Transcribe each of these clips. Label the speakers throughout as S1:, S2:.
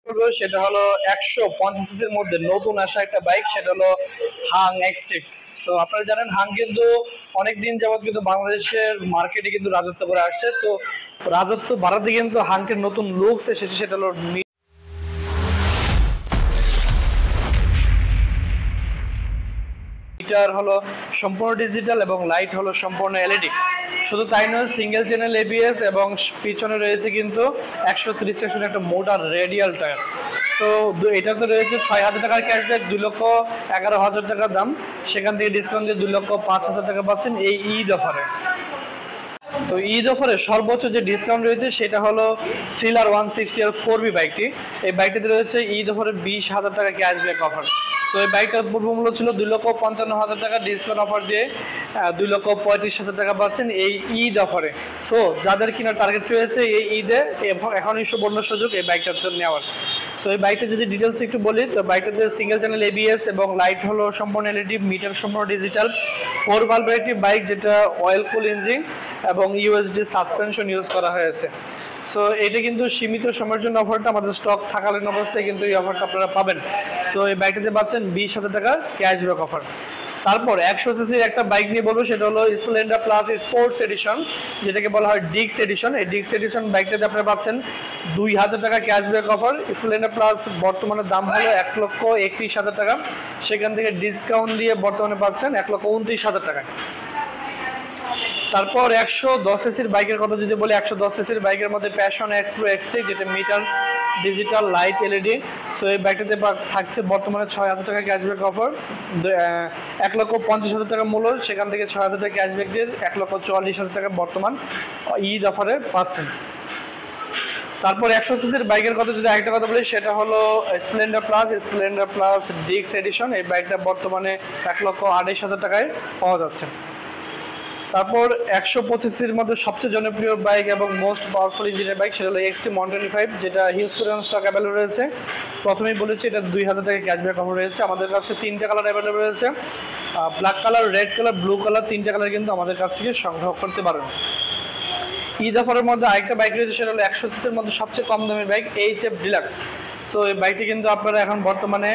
S1: করবো সেটা হলো 150 সিসির মধ্যে নতুন আসা একটা বাইক, সেটা হলো হাং এক্সটেক। তো আপনারা জানেন হাং কিন্তু অনেকদিন যাবত কিন্তু বাংলাদেশের মার্কেটে কিন্তু রাজত্ব করে আসছে। তো রাজত্ব বাড়াতে কিন্তু হাংকের নতুন লুকস এসেছে, সেটা হলো মিটার হলো সম্পূর্ণ ডিজিটাল এবং লাইট হলো সম্পূর্ণ এলইডি। শুধু তাই নয়, সিঙ্গেল চ্যানেল এবিএস এবং পিছনে রয়েছে কিন্তু 130 সেকশনের একটা মোটর রেডিয়াল টায়ার। তো এটাতে রয়েছে 6,000 টাকার ক্যাশব্যাক, 2,11,000 টাকার দাম। সেখান থেকে ডিসকাউন্ট দিয়ে 2,05,000 টাকা পাচ্ছেন এই ঈদ অফারে। তো ঈদ অফারে সর্বোচ্চ যে ডিসকাউন্ট রয়েছে সেটা হলো থ্রিলার 160 আর 4B বাইকটি। এই বাইকটিতে রয়েছে ঈদ অফারে 20,000 টাকা ক্যাশব্যাক অফার। তো এই বাইকটার পূর্ব মূল্য ছিল 2,55,000 টাকা, ডিসকাউন্ট অফার দিয়ে 2,35,000 টাকা পাচ্ছেন এই ঈদ অফারে। সো যাদের কিনা টার্গেট রয়েছে এই ঈদে, এখনই সুবর্ণ সুযোগ এই বাইকটা নেওয়ার। সো এই বাইকটা যদি ডিটেলস একটু বলি, তো বাইকটাতে সিঙ্গেল চ্যানেল এবিএস এবং লাইট হলো সম্পূর্ণ এলইডি, মিটার সম্পূর্ণ ডিজিটাল, 4 ভালভের একটি বাইক যেটা অয়েল কুল ইঞ্জিন এবং ইউএসডি সাসপেনশন ইউজ করা হয়েছে। সো এটা কিন্তু সীমিত সময়ের জন্য অফারটা, আমাদের স্টক থাকালীন অবস্থায় কিন্তু এই অফারটা আপনারা পাবেন। সো এই বাইকটাতে পাচ্ছেন 20,000 টাকা ক্যাশব্যাক অফার। তারপর 100 সিসির একটা বাইক নিয়ে বলবো, সেটা হলো স্প্লেন্ডার প্লাস স্পোর্টস এডিশন, যেটাকে বলা হয় ডিক্স এডিশন। এই ডিক্স এডিশন বাইকটাতে আপনারা পাচ্ছেন 2,000 টাকা ক্যাশব্যাক অফার। স্প্লেন্ডার প্লাস বর্তমানে দাম হলো 1,31,000 টাকা, সেখান থেকে ডিসকাউন্ট দিয়ে বর্তমানে পাচ্ছেন 1,29,000 টাকায়। তারপর 110 সিসির বাইকের কথা যদি বলি, 110 সিসির বাইকের মধ্যে প্যাশন এক্সপ্রো এক্সট্রিক, যেটা metre digital light LED. So এই বাইকটাতে থাকছে বর্তমানে 6,000 টাকা ক্যাশব্যাক অফার, 1,50,000 টাকা মূল্য, সেখান থেকে 6,000 টাকা ক্যাশব্যাক দিয়ে 1,44,000 টাকা বর্তমান ঈদ অফারে পাচ্ছেন। তারপর 100 সিসির বাইকের কথা যদি আরেকটা কথা বলি, সেটা হলো স্প্লেন্ডার প্লাস ডিক্স এডিশন। এই বাইকটা বর্তমানে 1,28,000 টাকায় পাওয়া যাচ্ছে। তারপর 125 মধ্যে সবচেয়ে জনপ্রিয় বাইক এবং মোস্ট পাওয়ারফুল ইঞ্জিনের বাইক, সেটা হলো XT 125, যেটা হিউজ পরিমাণ স্টক অ্যাভেলেবল রয়েছে। প্রথমেই বলেছি এটা 2,000 টাকা ক্যাশব্যাক অফার রয়েছে। আমাদের কাছে 3টা কালার অ্যাভেলেবল রয়েছে, black colour, red colour, blue colour, 3টা কালার কিন্তু আমাদের কাছ থেকে সংগ্রহ করতে পারেন। ঈদ অফারের মধ্যে আরেকটা বাইক রয়েছে, সেটা হলো 100 সিসির মধ্যে সবচেয়ে কম দামের বাইক HF ডিলাক্স। সো এই বাইকটি কিন্তু আপনারা এখন বর্তমানে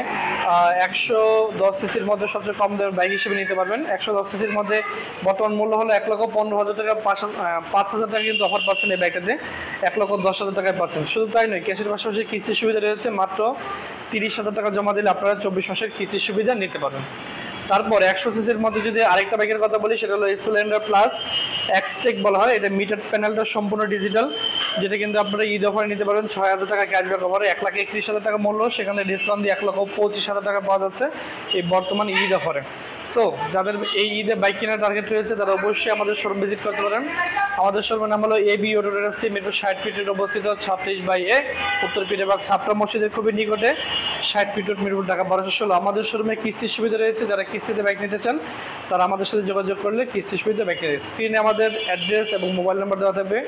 S1: 110 সিসির মধ্যে সবচেয়ে কম দামের বাইক হিসেবে নিতে পারবেন। 110 সিসির মধ্যে বর্তমান মূল্য হলো 1,15,000 টাকা, 5,000 টাকা কিন্তু অফার পাচ্ছেন এই বাইকটাতে, 1,10,000 টাকায় পাচ্ছেন। শুধু তাই নয়, ক্যাশের পাশাপাশি কিস্তির সুবিধা রয়েছে, মাত্র 30,000 টাকা জমা দিলে আপনারা 24 মাসের কিস্তির সুবিধা নিতে পারবেন। তারপর 100 সিসির মধ্যে যদি আরেকটা বাইকের কথা বলি, সেটা হলো স্প্লেন্ডার প্লাস এক্সটেক বলা হয়। এটা মিটার প্যানেলটা সম্পূর্ণ ডিজিটাল, যেটা কিন্তু আপনারা ঈদ অফারে নিতে পারেন 6,000 টাকা ক্যাশব্যাক অফারে, 1,31,000 টাকা মূল্য, সেখানে ডিসকাউন্ট দিয়ে 1,25,000 টাকা পাওয়া যাচ্ছে এই বর্তমান ঈদ অফারে। সো যাদের এই ঈদে বাইক কেনার টার্গেট রয়েছে তারা অবশ্যই আমাদের শোরুম ভিজিট করতে পারেন। আমাদের শোরুমের নাম হলো AB auto traders, Mirpur 60 fit road অবস্থিত, 36/A, উত্তর পিঠেবাগ ছাপড়া মসজিদের খুবই নিকটে, 60 ফিট রোড, মিরপুর, ঢাকা 1216। আমাদের শোরুমে কিস্তির সুবিধা রয়েছে, যারা কিস্তিতে বাইক নিতে চান তারা আমাদের সাথে যোগাযোগ করলে কিস্তির সুবিধা বাইক নিতে। স্ক্রিনে আমাদের অ্যাড্রেস এবং মোবাইল নাম্বার দেওয়া থাকবে,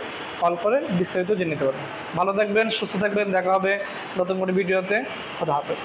S1: কল করে বিস্তারিত জেনে নিতে পারবেন। ভালো থাকবেন, সুস্থ থাকবেন, দেখা হবে নতুন কোনো ভিডিওতে। খোদা হাফেজ।